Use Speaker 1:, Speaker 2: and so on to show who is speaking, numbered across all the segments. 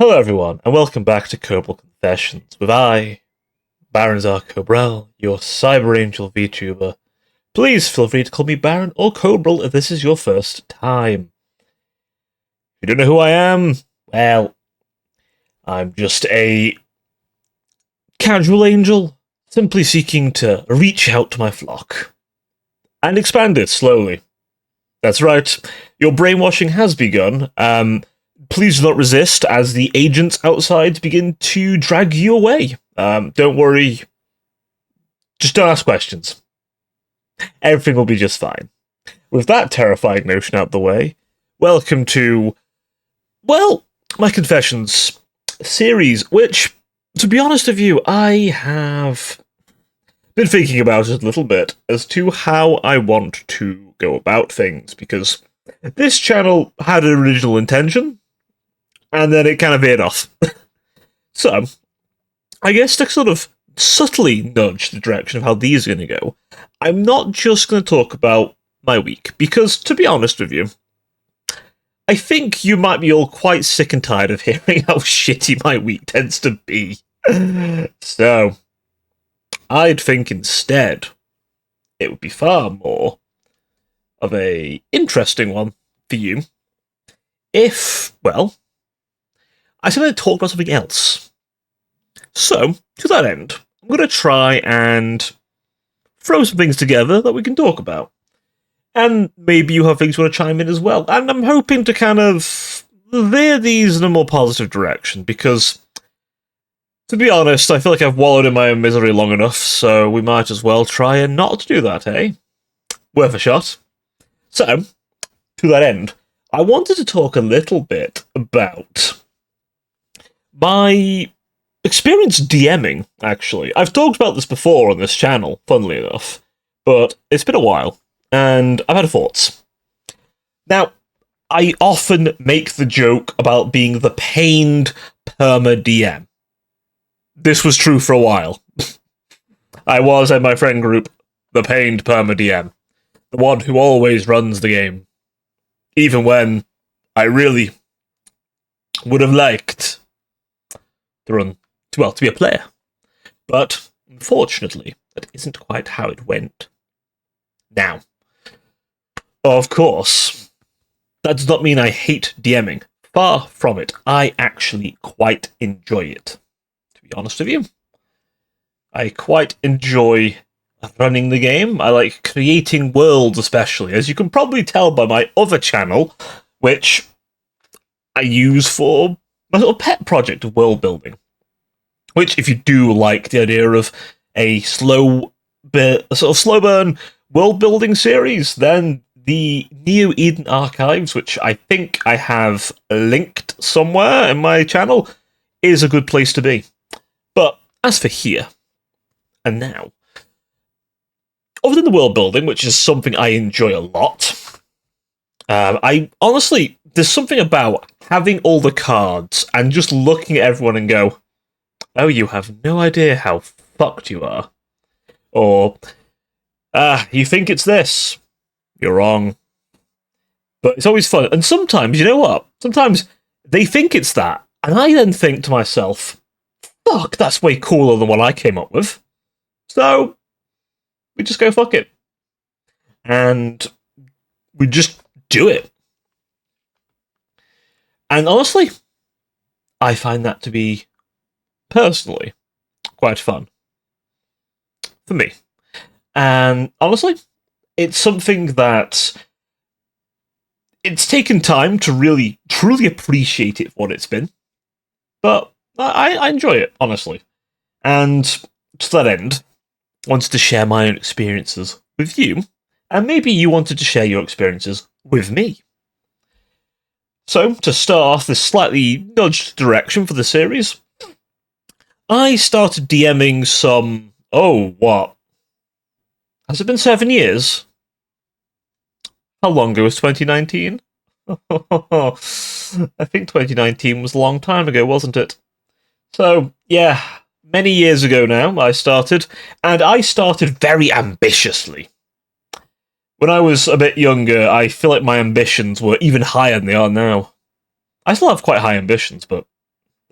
Speaker 1: Hello everyone, and welcome back to Cobral Confessions with Baron Cobral, your Cyber Angel VTuber. Please feel free to call me Baron or Cobral if this is your first time. If you don't know who I am, well, I'm just a casual angel, simply seeking to reach out to my flock and expand it slowly. That's right, your brainwashing has begun. Please do not resist as the agents outside begin to drag you away. Don't worry. Just don't ask questions. Everything will be just fine. With that terrifying notion out of the way, welcome to, well, my Confessions series, which, to be honest with you, I have been thinking about it a little bit as to how I want to go about things, because this channel had an original intention, and then it kind of veered off. So, I guess to sort of subtly nudge the direction of how these are going to go, I'm not just going to talk about my week, because, to be honest with you, I think you might be all quite sick and tired of hearing how shitty my week tends to be. So, I'd think instead it would be far more of a interesting one for you if, well, I said I'd talk about something else. So, to that end, I'm going to try and throw some things together that we can talk about. And maybe you have things you want to chime in as well. And I'm hoping to kind of veer these in a more positive direction, because, to be honest, I feel like I've wallowed in my own misery long enough, so we might as well try and not do that, eh? Worth a shot. So, to that end, I wanted to talk a little bit about my experience DMing, actually. I've talked about this before on this channel, funnily enough, but it's been a while, and I've had thoughts. Now, I often make the joke about being the pained perma-DM. This was true for a while. I was, in my friend group, the pained perma-DM. The one who always runs the game. Even when I really would have liked to be a player. But, unfortunately, that isn't quite how it went. Now, of course, that does not mean I hate DMing. Far from it. I actually quite enjoy it. To be honest with you, I quite enjoy running the game. I like creating worlds, especially, as you can probably tell by my other channel, which I use for my little pet project of world building. Which, if you do like the idea of a slow burn world building series, then the Neo Eden Archives, which I think I have linked somewhere in my channel, is a good place to be. But as for here and now, other than the world building, which is something I enjoy a lot, I honestly, there's something about having all the cards and just looking at everyone and go, oh, you have no idea how fucked you are. Or, you think it's this. You're wrong. But it's always fun. And sometimes, you know what? Sometimes they think it's that. And I then think to myself, fuck, that's way cooler than what I came up with. So, we just go fuck it. And we just do it. And honestly, I find that to be, personally, quite fun. For me. And honestly, it's something that it's taken time to really, truly appreciate it for what it's been. But I enjoy it, honestly. And to that end, I wanted to share my own experiences with you, and maybe you wanted to share your experiences with me. So, to start off this slightly nudged direction for the series, I started DMing some, what? Has it been 7 years? How long ago was 2019? I think 2019 was a long time ago, wasn't it? So, yeah, many years ago now, I started, and I started very ambitiously. When I was a bit younger, I feel like my ambitions were even higher than they are now. I still have quite high ambitions, but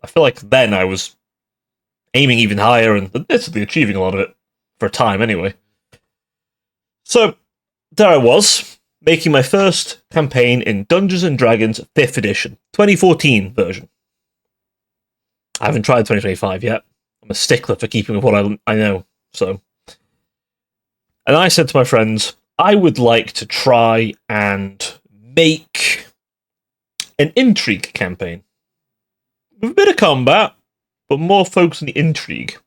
Speaker 1: I feel like then I was aiming even higher and admittedly achieving a lot of it, for a time anyway. So, there I was, making my first campaign in Dungeons & Dragons 5th edition, 2014 version. I haven't tried 2025 yet. I'm a stickler for keeping with what I know, so. And I said to my friends, I would like to try and make an intrigue campaign. With a bit of combat, but more focus on the intrigue.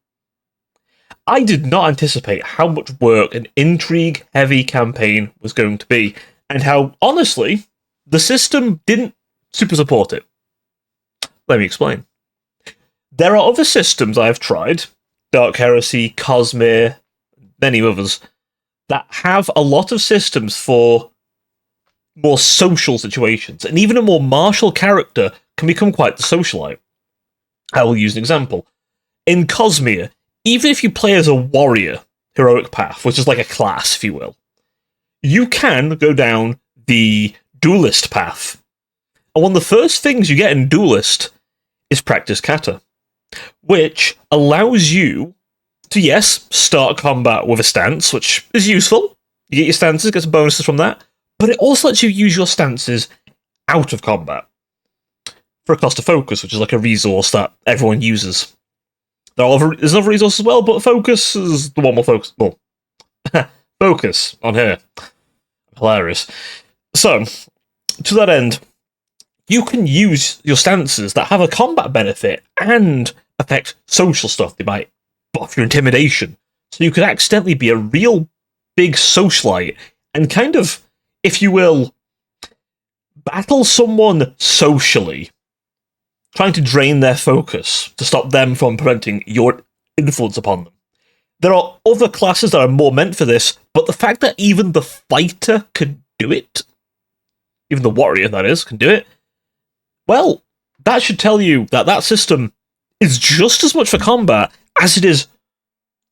Speaker 1: I did not anticipate how much work an intrigue-heavy campaign was going to be, and how, honestly, the system didn't super support it. Let me explain. There are other systems I've tried, Dark Heresy, Cosmere, many others, that have a lot of systems for more social situations, and even a more martial character can become quite the socialite. I will use an example. In Cosmere, even if you play as a warrior heroic path, which is like a class, if you will, you can go down the duelist path. And one of the first things you get in duelist is practice kata, which allows you to, yes, start combat with a stance, which is useful. You get your stances, get some bonuses from that, but it also lets you use your stances out of combat for a cost of focus, which is like a resource that everyone uses. There's another resource as well, but focus is the one we'll focus. Well, focus on here. Hilarious. So, to that end, you can use your stances that have a combat benefit and affect social stuff. They might buff your intimidation. So you could accidentally be a real big socialite and kind of, if you will, battle someone socially, trying to drain their focus to stop them from preventing your influence upon them. There are other classes that are more meant for this, but the fact that even the fighter can do it, even the warrior, that is, can do it, well, that should tell you that that system is just as much for combat as it is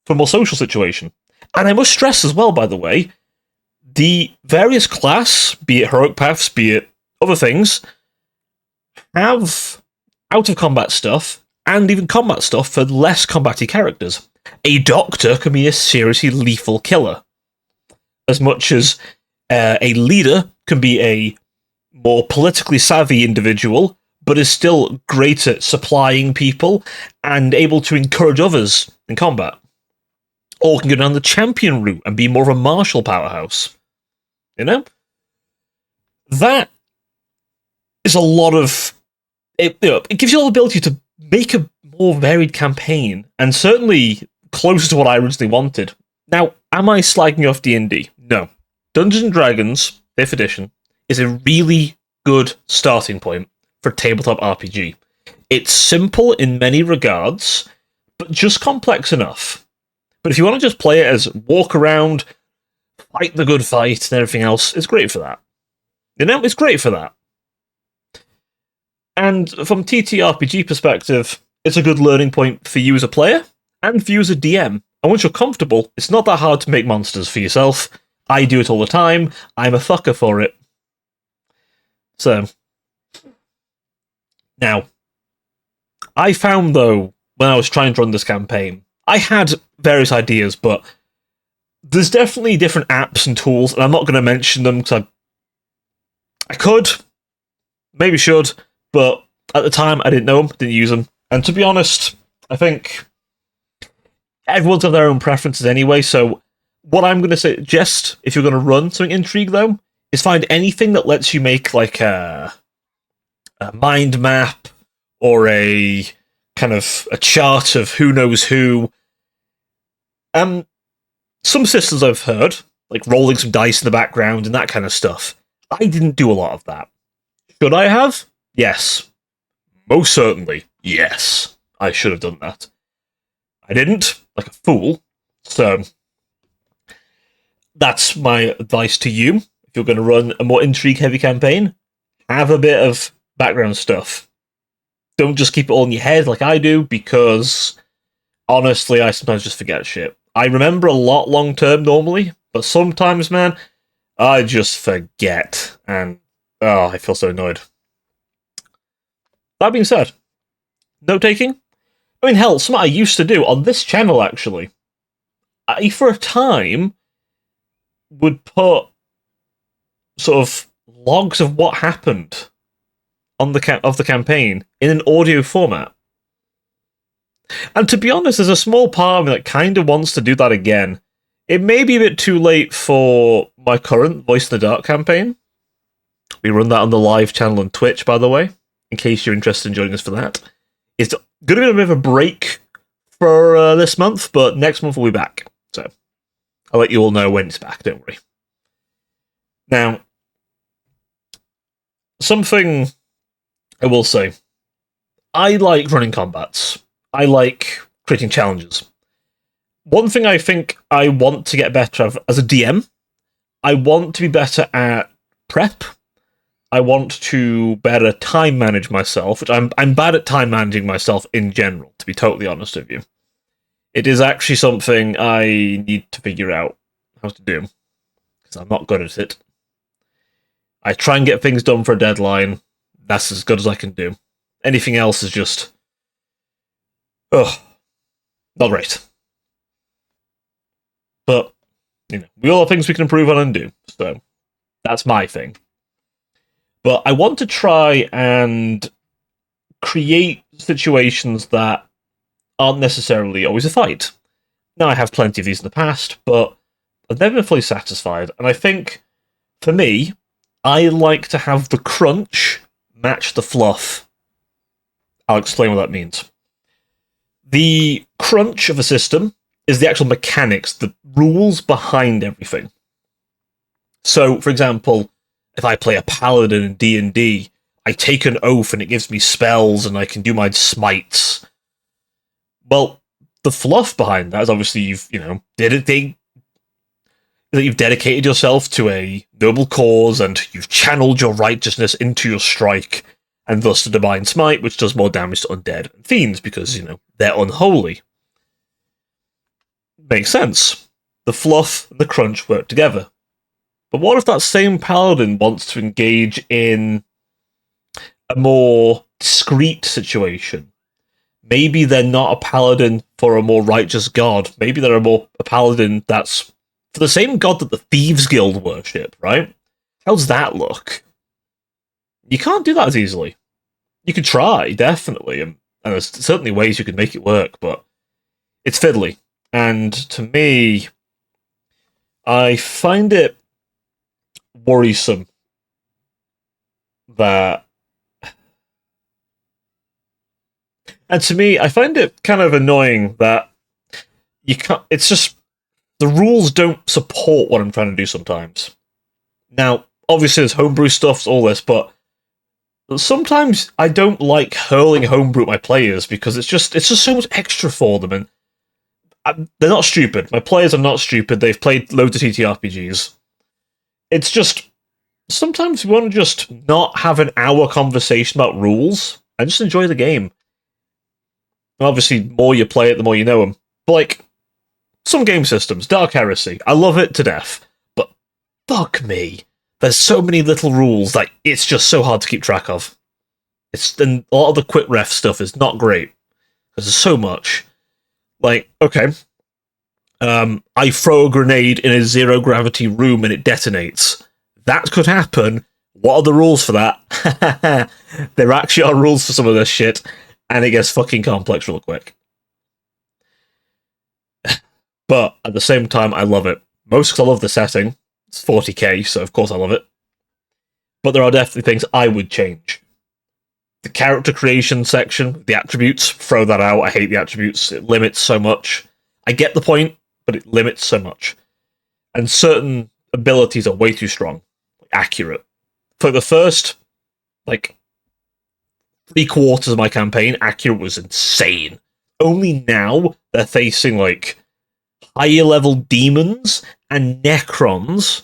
Speaker 1: for a more social situation. And I must stress as well, by the way, the various class, be it heroic paths, be it other things, have out-of-combat stuff, and even combat stuff for less combaty characters. A doctor can be a seriously lethal killer, as much as a leader can be a more politically savvy individual, but is still great at supplying people and able to encourage others in combat. Or can go down the champion route and be more of a martial powerhouse. You know? That is a lot of... It gives you the ability to make a more varied campaign, and certainly closer to what I originally wanted. Now, am I slagging off D&D? No. Dungeons & Dragons 5th edition is a really good starting point for tabletop RPG. It's simple in many regards, but just complex enough. But if you want to just play it as walk around, fight the good fight, and everything else, it's great for that. You know, it's great for that. And from TTRPG perspective, it's a good learning point for you as a player, and for you as a DM. And once you're comfortable, it's not that hard to make monsters for yourself. I do it all the time. I'm a fucker for it. So, now, I found, though, when I was trying to run this campaign, I had various ideas, but there's definitely different apps and tools, and I'm not going to mention them because I could, maybe should, but at the time I didn't know them, didn't use them. And to be honest, I think everyone's got their own preferences anyway, so what I'm going to suggest, if you're going to run something intrigue, though, is find anything that lets you make, like, a mind map, or a kind of a chart of who knows who. Some systems I've heard, like rolling some dice in the background and that kind of stuff. I didn't do a lot of that. Should I have? Yes. Most certainly, yes. I should have done that. I didn't, like a fool. So, that's my advice to you. If you're going to run a more intrigue-heavy campaign, have a bit of background stuff. Don't just keep it all in your head like I do, because honestly, I sometimes just forget shit. I remember a lot long-term normally, but sometimes, man, I just forget, and I feel so annoyed. That being said, note-taking. I mean, hell, something I used to do on this channel, actually. I, for a time, would put sort of logs of what happened on the campaign in an audio format. And to be honest, there's a small part of me that kind of wants to do that again. It may be a bit too late for my current Voice in the Dark campaign. We run that on the live channel on Twitch, by the way, in case you're interested in joining us for that. It's going to be a bit of a break for this month, but next month we'll be back. So I'll let you all know when it's back, don't worry. Now, something I will say. I like running combats. I like creating challenges. One thing I think I want to get better at as a DM, I want to be better at prep. I want to better time manage myself, which I'm bad at time managing myself in general, to be totally honest with you. It is actually something I need to figure out how to do, because I'm not good at it. I try and get things done for a deadline. That's as good as I can do. Anything else is just... ugh. Not great. But, you know, we all have things we can improve on and do, so that's my thing. But I want to try and create situations that aren't necessarily always a fight. Now, I have plenty of these in the past, but I've never been fully satisfied. And I think, for me, I like to have the crunch match the fluff. I'll explain what that means. The crunch of a system is the actual mechanics, the rules behind everything. So, for example, if I play a paladin in D&D, I take an oath and it gives me spells and I can do my smites. Well, the fluff behind that is obviously you've dedicated yourself to a noble cause and you've channeled your righteousness into your strike, and thus the divine smite, which does more damage to undead and fiends because, they're unholy. Makes sense. The fluff and the crunch work together. But what if that same paladin wants to engage in a more discreet situation? Maybe they're not a paladin for a more righteous god. Maybe they're a paladin that's for the same god that the Thieves Guild worship, right? How's that look? You can't do that as easily. You could try, definitely, and there's certainly ways you could make it work, but it's fiddly. And to me, I find it worrisome that... And to me, I find it kind of annoying that you can't... It's just... The rules don't support what I'm trying to do sometimes. Now, obviously there's homebrew stuff, all this, but sometimes I don't like hurling homebrew at my players because it's just so much extra for them, and they're not stupid. My players are not stupid. They've played loads of TTRPGs. It's just sometimes we want to just not have an hour conversation about rules and just enjoy the game. And obviously, the more you play it, the more you know them. But like some game systems, Dark Heresy, I love it to death, but fuck me. There's so many little rules that it's just so hard to keep track of. And a lot of the quick ref stuff is not great because there's so much. Like, okay, I throw a grenade in a zero gravity room and it detonates. That could happen. What are the rules for that? There actually are rules for some of this shit, and it gets fucking complex real quick. But at the same time, I love it. Most because I love the setting. It's 40k, so of course I love it. But there are definitely things I would change. The character creation section, the attributes, throw that out. I hate the attributes. It limits so much. I get the point, but it limits so much. And certain abilities are way too strong. Accurate. For the first, 3/4 of my campaign, accurate was insane. Only now they're facing, higher level demons and Necrons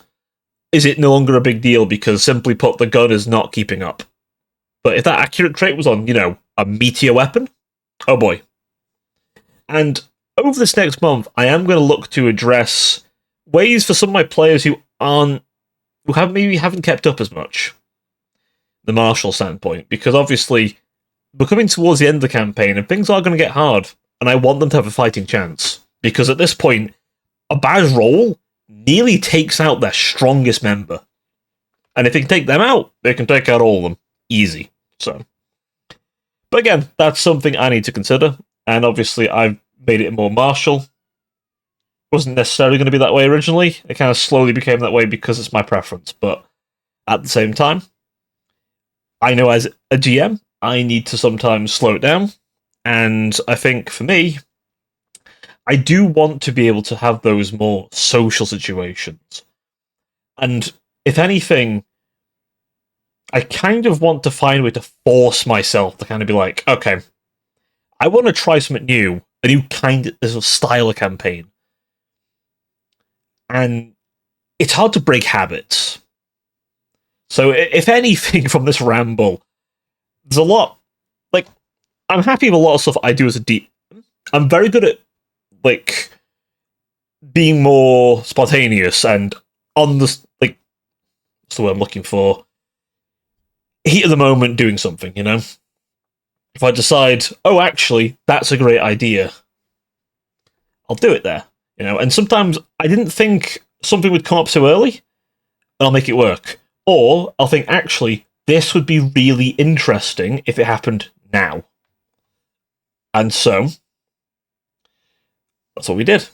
Speaker 1: is it no longer a big deal because, simply put, the gun is not keeping up. But if that accurate trait was on, a meteor weapon, oh boy. And over this next month, I am going to look to address ways for some of my players who maybe haven't kept up as much, the martial standpoint, because obviously we're coming towards the end of the campaign, and things are going to get hard, and I want them to have a fighting chance. Because at this point, a bad roll nearly takes out their strongest member. And if they can take them out, they can take out all of them. Easy. So, but again, that's something I need to consider, and obviously I've made it more martial. Wasn't necessarily going to be that way originally. It kind of slowly became that way because it's my preference, but at the same time, I know as a GM, I need to sometimes slow it down, and I think for me, I do want to be able to have those more social situations. And if anything, I kind of want to find a way to force myself to kind of be like, okay, I want to try something new, a new kind of style of campaign. And it's hard to break habits. So if anything from this ramble, there's a lot, like, I'm happy with a lot of stuff I do as a DM. I'm very good at, like, being more spontaneous and on the, like, what's the word I'm looking for? Heat of the moment doing something, you know? If I decide, oh, actually, that's a great idea, I'll do it there, you know? And sometimes I didn't think something would come up so early, and I'll make it work. Or I'll think, actually, this would be really interesting if it happened now. And so, that's what we did.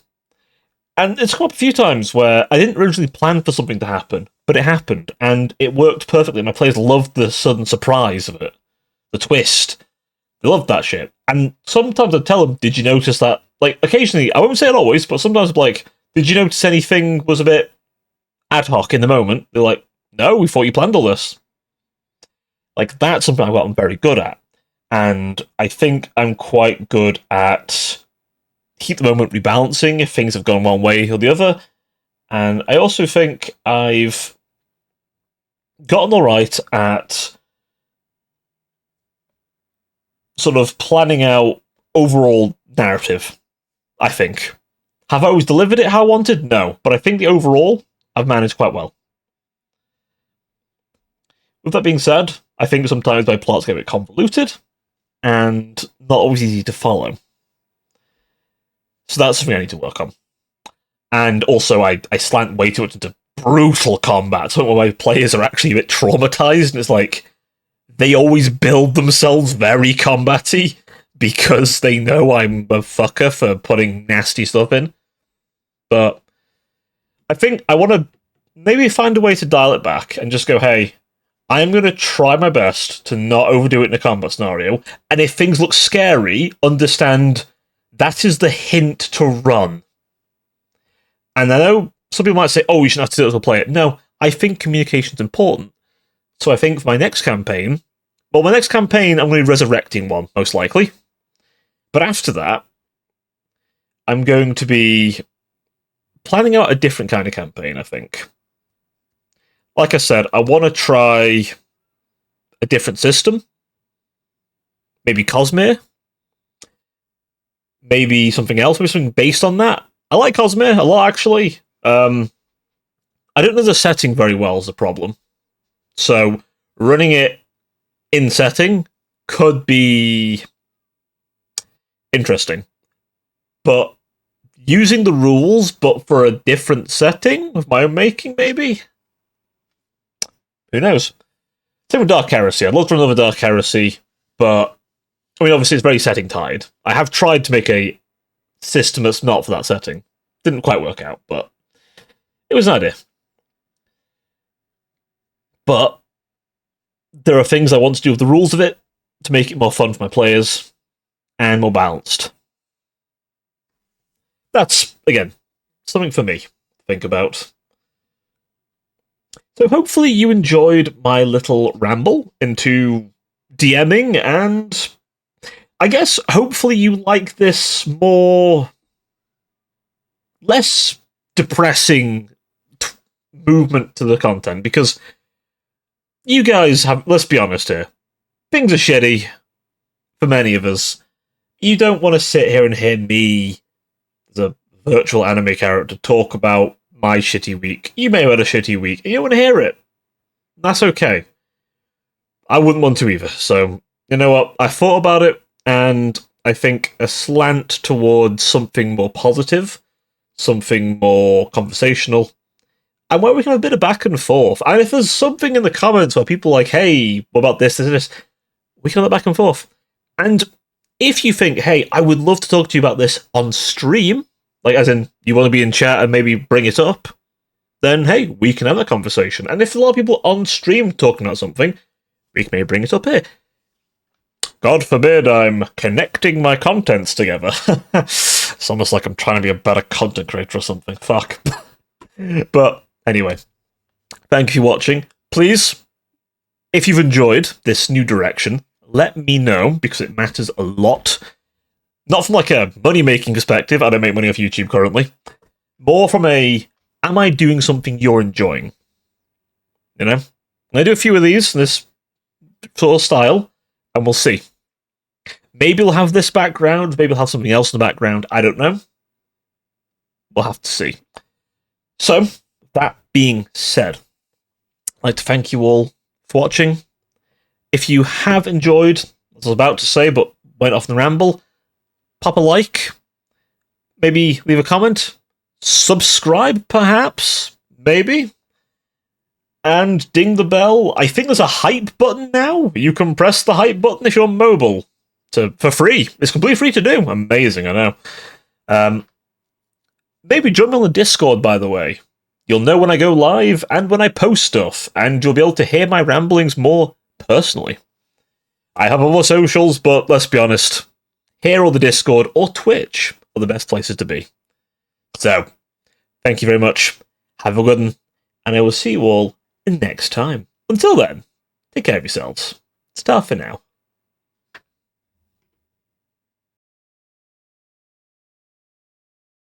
Speaker 1: And it's come up a few times where I didn't originally plan for something to happen, but it happened, and it worked perfectly. My players loved the sudden surprise of it, the twist. They loved that shit. And sometimes I'd tell them, did you notice that? Like, occasionally, I won't say it always, but sometimes I'd be like, did you notice anything was a bit ad hoc in the moment? They're like, no, we thought you planned all this. Like, that's something I've gotten very good at. And I think I'm quite good at keep the moment rebalancing if things have gone one way or the other. And I also think I've gotten alright at sort of planning out overall narrative, I think. Have I always delivered it how I wanted? No. But I think the overall, I've managed quite well. With that being said, I think sometimes my plots get a bit convoluted and not always easy to follow. So that's something I need to work on. And also, I slant way too much into brutal combat. Some of my players are actually a bit traumatized, and it's like, they always build themselves very combat-y because they know I'm a fucker for putting nasty stuff in. But I think I want to maybe find a way to dial it back and just go, hey, I'm going to try my best to not overdo it in a combat scenario, and if things look scary, understand that is the hint to run. And I know some people might say, oh, you shouldn't have to do it to play it. No, I think communication's important. So I think for my next campaign, I'm going to be resurrecting one, most likely. But after that, I'm going to be planning out a different kind of campaign, I think. Like I said, I want to try a different system. Maybe Cosmere. Maybe something else, maybe something based on that. I like Cosmere a lot, actually. I don't know the setting very well is the problem. So, running it in setting could be interesting. But using the rules, but for a different setting of my own making, maybe? Who knows? Same with Dark Heresy. I'd love to run another Dark Heresy, but I mean, obviously, it's very setting tied. I have tried to make a system that's not for that setting. Didn't quite work out, but it was an idea. But there are things I want to do with the rules of it to make it more fun for my players and more balanced. That's, again, something for me to think about. So hopefully you enjoyed my little ramble into DMing, and I guess hopefully you like this less depressing movement to the content, because you guys have, let's be honest here, things are shitty for many of us. You don't want to sit here and hear me, the virtual anime character, talk about my shitty week. You may have had a shitty week, and you don't want to hear it. That's okay. I wouldn't want to either, so you know what? I thought about it, and I think a slant towards something more positive, something more conversational, and where we can have a bit of back and forth. And if there's something in the comments where people are like, hey, what about this, we can have that back and forth. And if you think, hey, I would love to talk to you about this on stream, like as in you want to be in chat and maybe bring it up, then hey, we can have a conversation. And if a lot of people on stream talking about something, we can maybe bring it up here. God forbid I'm connecting my contents together. It's almost like I'm trying to be a better content creator or something. Fuck. But anyway, thank you for watching. Please, if you've enjoyed this new direction, let me know, because it matters a lot. Not from like a money-making perspective, I don't make money off YouTube currently. More from a, am I doing something you're enjoying? You know? I do a few of these in this sort of style, and we'll see. Maybe we'll have this background, maybe we'll have something else in the background, I don't know. We'll have to see. So, that being said, I'd like to thank you all for watching. If you have enjoyed what I was about to say, but went off the ramble, pop a like, maybe leave a comment, subscribe perhaps, maybe, and ding the bell. I think there's a hype button now. You can press the hype button if you're mobile for free. It's completely free to do. Amazing, I know. Maybe join me on the Discord, by the way. You'll know when I go live and when I post stuff, and you'll be able to hear my ramblings more personally. I have other socials, but let's be honest, here or the Discord or Twitch are the best places to be. So, thank you very much. Have a good one, and I will see you all next time. Until then, take care of yourselves. It's for now.